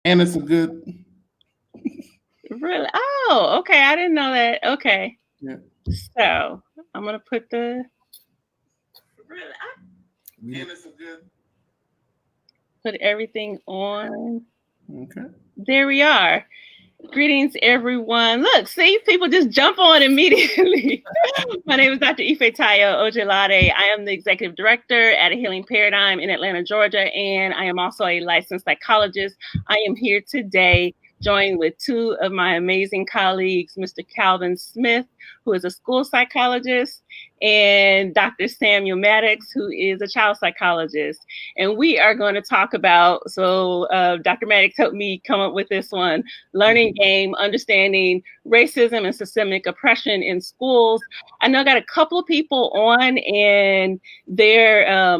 And it's a good. Really? Oh, okay. I didn't know that. Okay. Yeah. So I'm gonna put the Really? And it's a good. put everything on. Okay. There we are. Greetings, everyone. Look, see, people just jump on immediately. My name is Dr. Ifetayo Ojelade. I am the executive director at A Healing Paradigm in Atlanta, Georgia, and I am also a licensed psychologist. I am here today joined with two of my amazing colleagues, Mr. Calvin Smith, who is a school psychologist, and Dr. Samuel Maddox, who is a child psychologist. And we are going to talk about, Dr. Maddox helped me come up with this one, learning game, understanding racism and systemic oppression in schools. I know I got a couple of people on, and they're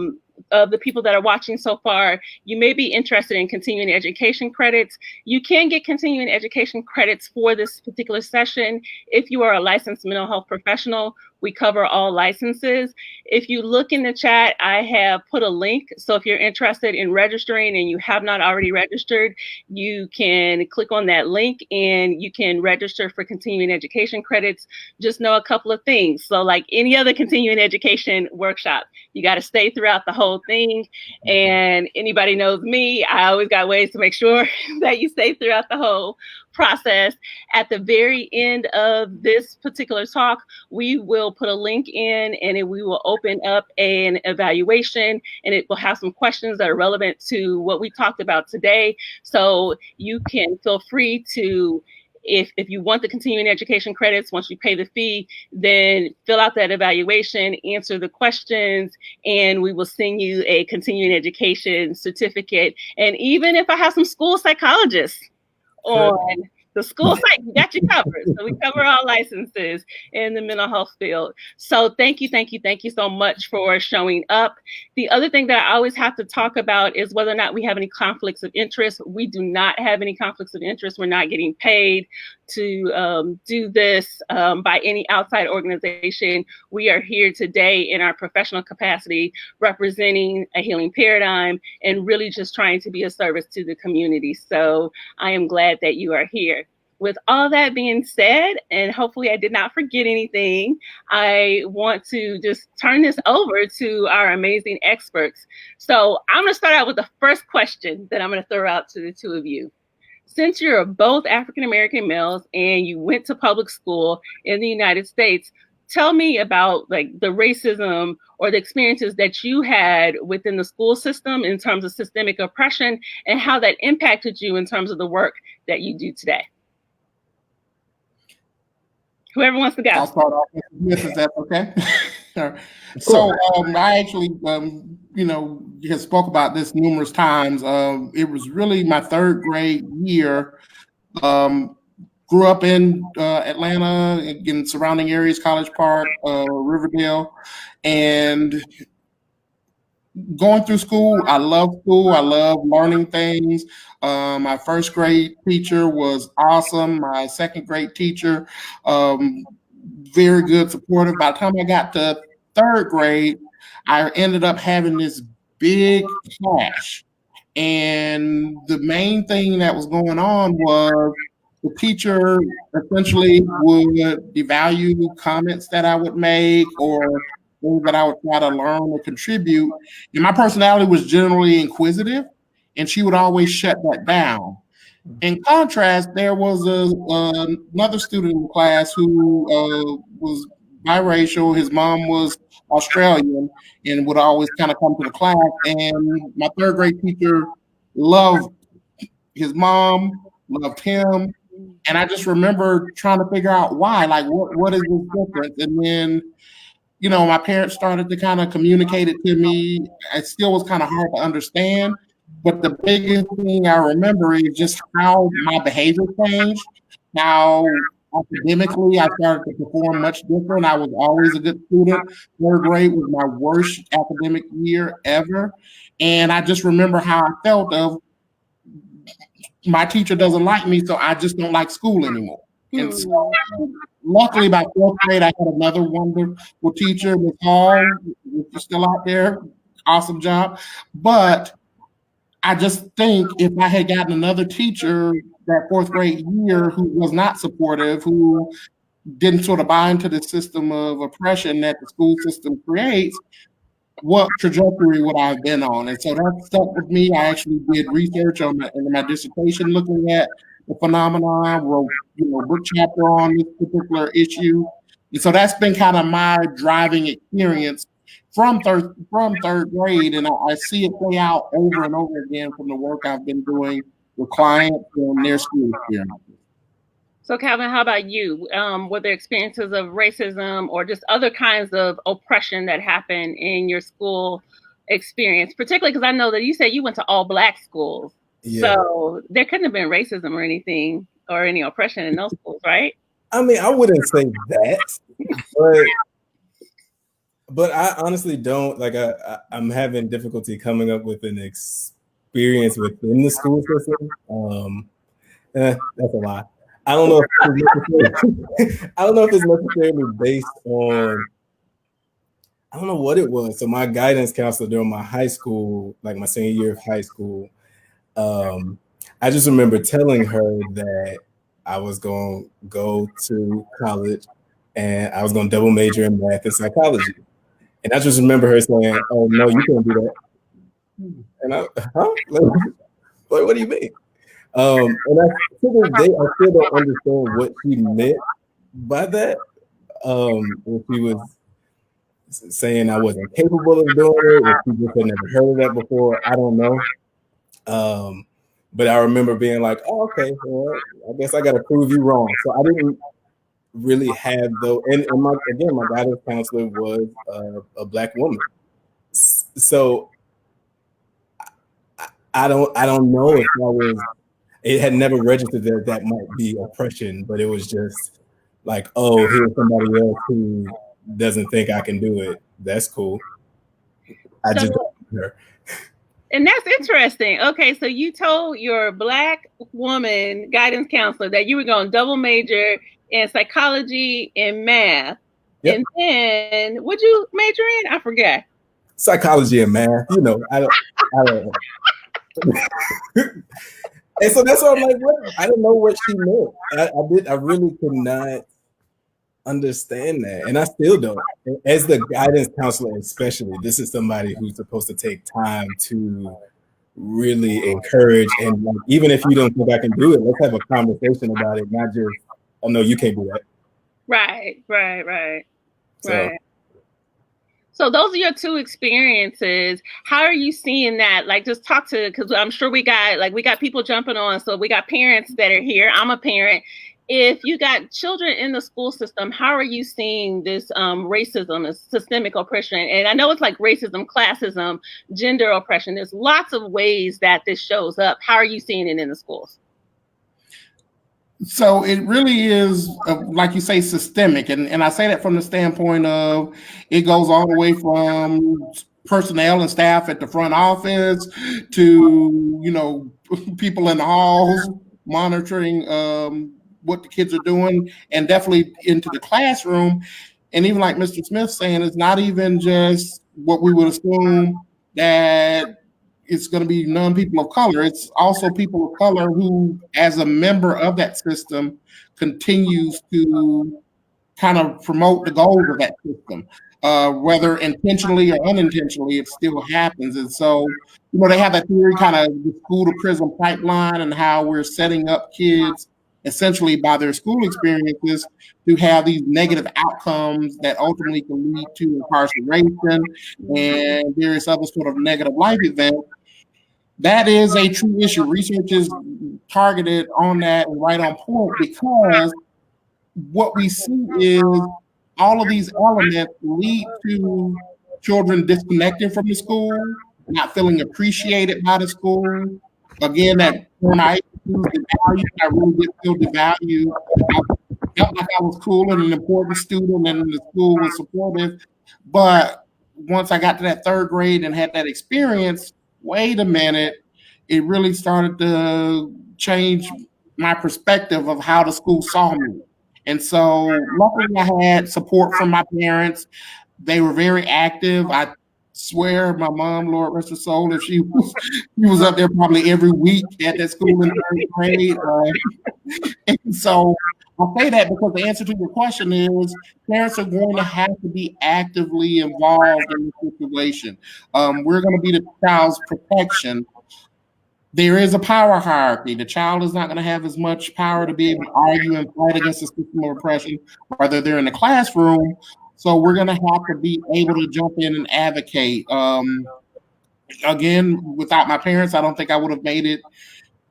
of the people that are watching so far, you may be interested in continuing education credits. You can get continuing education credits for this particular session if you are a licensed mental health professional. We cover all licenses. If you look in the chat, I have put a link. So if you're interested in registering and you have not already registered, you can click on that link and you can register for continuing education credits. Just know a couple of things. So like any other continuing education workshop, you got to stay throughout the whole thing. And anybody knows me, I always got ways to make sure that you stay throughout the whole process. At the very end of this particular talk, we will put a link in and we will open up an evaluation, and it will have some questions that are relevant to what we talked about today. So you can feel free to, if you want the continuing education credits, once you pay the fee, then fill out that evaluation, answer the questions, and we will send you a continuing education certificate. And even if I have some school psychologists on the school site, we got you covered. So we cover all licenses in the mental health field. So thank you so much for showing up. The other thing that I always have to talk about is whether or not we have any conflicts of interest. We do not have any conflicts of interest. We're not getting paid to do this by any outside organization. We are here today in our professional capacity representing A Healing Paradigm and really just trying to be a service to the community. So I am glad that you are here. With all that being said, and hopefully I did not forget anything, I want to just turn this over to our amazing experts. So I'm going to start out with the first question that I'm going to throw out to the two of you. Since you're both African-American males and you went to public school in the United States, tell me about like the racism or the experiences that you had within the school system in terms of systemic oppression and how that impacted you in terms of the work that you do today. Whoever wants to go. I'll start off with this, if that's okay. So I actually, you spoke about this numerous times. It was really my third grade year. Grew up in Atlanta, in surrounding areas, College Park, Riverdale, and going through school, I love school. I love learning things. My first grade teacher was awesome. My second grade teacher, very good, supportive. By the time I got to third grade, I ended up having this big clash. And the main thing that was going on was the teacher essentially would devalue comments that I would make or things that I would try to learn or contribute. And my personality was generally inquisitive, and she would always shut that down. In contrast, there was another student in the class who was biracial. His mom was Australian and would always kind of come to the class. And my third grade teacher loved his mom, loved him. And I just remember trying to figure out why, like, what is this difference? And then, my parents started to kind of communicate it to me. It still was kind of hard to understand. But the biggest thing I remember is just how my behavior changed, how academically I started to perform much different. I was always a good student. Third grade was my worst academic year ever. And I just remember how I felt of my teacher doesn't like me, so I just don't like school anymore. And so luckily by fourth grade, I had another wonderful teacher, Ms. Hall, which is still out there. Awesome job. But I just think if I had gotten another teacher that fourth grade year who was not supportive, who didn't sort of buy into the system of oppression that the school system creates, what trajectory would I have been on? And so that stuck with me. I actually did research in my dissertation looking at the phenomenon, wrote book chapter on this particular issue. And so that's been kind of my driving experience from third grade, and I see it play out over and over again from the work I've been doing with clients and their school experiences. So, Calvin, how about you? Were there experiences of racism or just other kinds of oppression that happened in your school experience? Particularly because I know that you said you went to all Black schools. Yeah. So there couldn't have been racism or anything or any oppression in those schools, right? I mean, I wouldn't say that, but I honestly don't. Like, I'm having difficulty coming up with an experience within the school system. That's a lie. I don't know if it's necessarily based on, I don't know what it was. So my guidance counselor during my high school, like my senior year of high school, I just remember telling her that I was going to go to college and I was going to double major in math and psychology. And I just remember her saying, "Oh, no, you can't do that." And I, huh? Like, what do you mean? And to this day, I still don't understand what she meant by that. If she was saying I wasn't capable of doing it, if she just had never heard of that before, I don't know. But I remember being like, "Oh, okay, well, I guess I got to prove you wrong." So I didn't really have though, and my guidance counselor was a Black woman. So I don't know if I was. It had never registered that might be oppression, but it was just like, oh, here's somebody else who doesn't think I can do it. That's cool. I just don't know her. And that's interesting. Okay, so you told your Black woman guidance counselor that you were going to double major in psychology and math. Yep. And then what'd you major in? I forget. Psychology and math. I don't know. And so that's why I'm like, I don't know what she meant. I really could not understand that. And I still don't. As the guidance counselor, especially, this is somebody who's supposed to take time to really encourage. And like, even if you don't think I can do it, let's have a conversation about it, not just, "Oh, no, you can't do that." Right. So those are your two experiences. How are you seeing that? Like, just talk to, because I'm sure we got people jumping on. So we got parents that are here. I'm a parent. If you got children in the school system, how are you seeing this racism, this systemic oppression? And I know it's like racism, classism, gender oppression. There's lots of ways that this shows up. How are you seeing it in the schools? So it really is, like you say, systemic. And I say that from the standpoint of it goes all the way from personnel and staff at the front office to, people in the halls monitoring what the kids are doing, and definitely into the classroom. And even like Mr. Smith saying, it's not even just what we would assume that it's going to be non-people of color. It's also people of color who, as a member of that system, continues to kind of promote the goals of that system. Whether intentionally or unintentionally, it still happens. And so, they have that theory, kind of the school to prison pipeline, and how we're setting up kids essentially by their school experiences to have these negative outcomes that ultimately can lead to incarceration and various other sort of negative life events. That is a true issue. Research is targeted on that and right on point, because what we see is all of these elements lead to children disconnecting from the school, not feeling appreciated by the school. Again, that when I use the value, I really did feel the value. I felt like I was cool and an important student, and the school was supportive. But once I got to that third grade and had that experience, wait a minute, it really started to change my perspective of how the school saw me. And so luckily I had support from my parents. They were very active. I swear my mom, Lord rest her soul, if she was up there probably every week at that school in third grade. And so I'll say that because the answer to your question is parents are going to have to be actively involved in the situation. We're going to be the child's protection. There is a power hierarchy. The child is not going to have as much power to be able to argue and fight against the system of oppression, whether they're in the classroom. So we're going to have to be able to jump in and advocate. Again, without my parents, I don't think I would have made it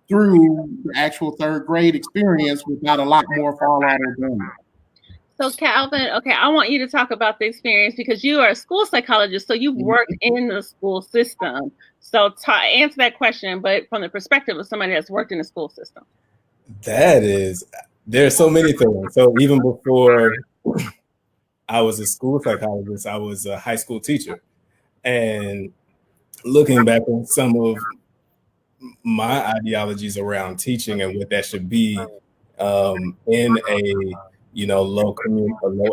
through the actual third grade experience without a lot more fallout or damage. So Calvin, okay, I want you to talk about the experience because you are a school psychologist, so you've worked in the school system. So answer that question, but from the perspective of somebody that's worked in the school system. There are so many things. So even before I was a school psychologist, I was a high school teacher. And looking back on some of my ideologies around teaching and what that should be in a low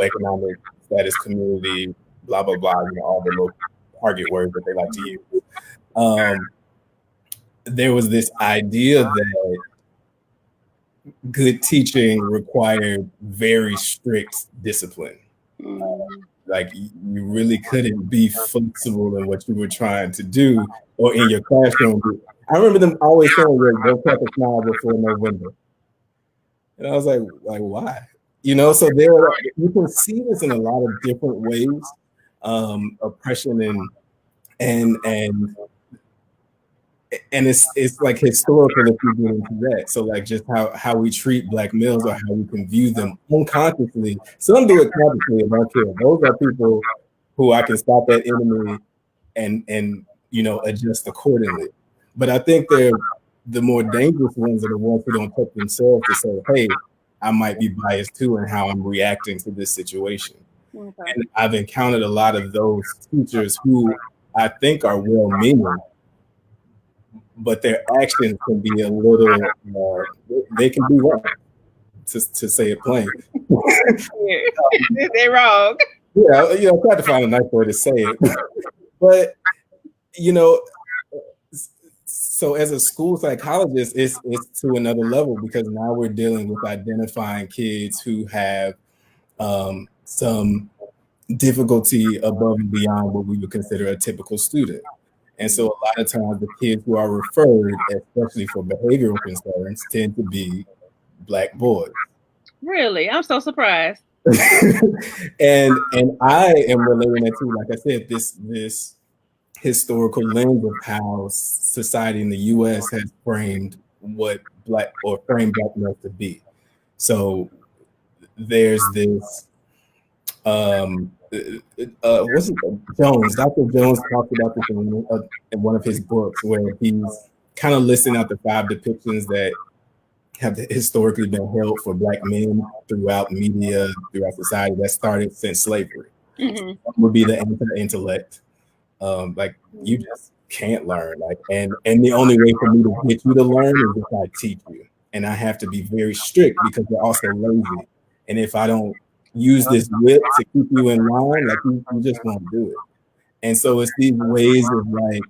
economic status community, blah blah blah, all the little target words that they like to use. There was this idea that good teaching required very strict discipline. Like you really couldn't be flexible in what you were trying to do or in your classroom. I remember them always saying, "Go crack a smile before November," and I was like, why? So you can see this in a lot of different ways, oppression and it's like historical if you get into that. So like just how we treat Black males or how we can view them unconsciously. Some do it consciously and don't care. Those are people who I can stop that enemy and adjust accordingly. But I think the more dangerous ones are the ones who don't take themselves to say, hey, I might be biased too in how I'm reacting to this situation. Okay. And I've encountered a lot of those teachers who I think are well-meaning, but their actions can be a little, they can be wrong, to say it plain. They're wrong. Yeah, I tried to find a nice way to say it. But, so as a school psychologist, it's to another level because now we're dealing with identifying kids who have some difficulty above and beyond what we would consider a typical student. And so a lot of times the kids who are referred, especially for behavioral concerns, tend to be Black boys. Really? I'm so surprised. and I am relating it to, like I said, this historical lens of how society in the U.S. has framed Black males to be. So there's this what's it? Jones. Dr. Jones talked about this in one of his books, where he's kind of listing out the 5 depictions that have historically been held for Black men throughout media, throughout society, that started since slavery. Mm-hmm. One would be the anti-intellect. Like you just can't learn. And the only way for me to get you to learn is if I teach you, and I have to be very strict because they're also lazy. And if I don't use this whip to keep you in line, like you just won't do it. And so it's these ways of like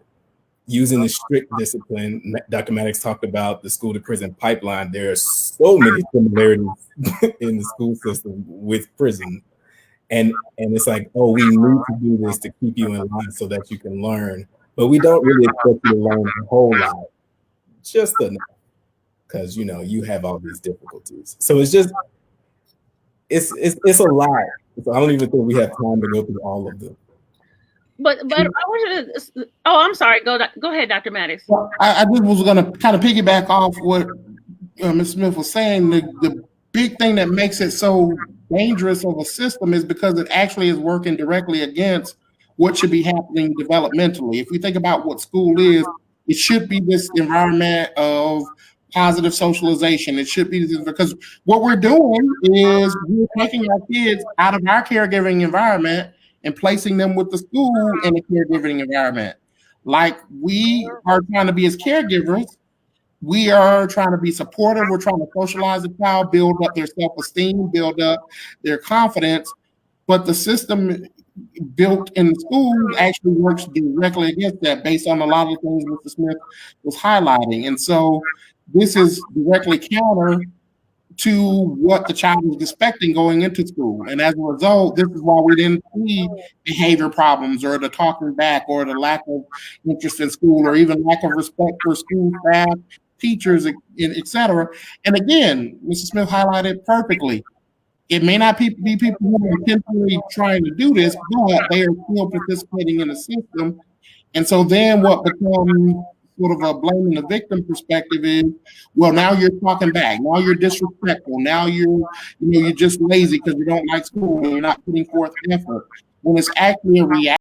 using the strict discipline. Dr. Maddox talked about the school to prison pipeline. There are so many similarities in the school system with prison. And it's like, oh, we need to do this to keep you in line so that you can learn. But we don't really expect you to learn a whole lot, just enough, because you have all these difficulties. So it's just it's a lot. So I don't even think we have time to go through all of them. But I want you to. Oh, I'm sorry. Go ahead, Dr. Maddox. Well, I just was going to kind of piggyback off what Ms. Smith was saying. The big thing that makes it so dangerous of a system is because it actually is working directly against what should be happening developmentally. If we think about what school is, it should be this environment of positive socialization. It should be this, because what we're doing is we're taking our kids out of our caregiving environment and placing them with the school in a caregiving environment. Like we are trying to be as caregivers, we are trying to be supportive. We're trying to socialize the child, build up their self-esteem, build up their confidence. But the system built in the schools actually works directly against that based on a lot of things Mr. Smith was highlighting. And so this is directly counter to what the child is expecting going into school. And as a result, this is why we didn't see behavior problems or the talking back or the lack of interest in school or even lack of respect for school staff, teachers, etc. And again, Mrs. Smith highlighted perfectly. It may not be people who are intentionally trying to do this, but they are still participating in the system. And so then what becomes sort of a blaming the victim perspective is, well, now you're talking back. Now you're disrespectful. Now you're just lazy because you don't like school and you're not putting forth effort. When it's actually a reality.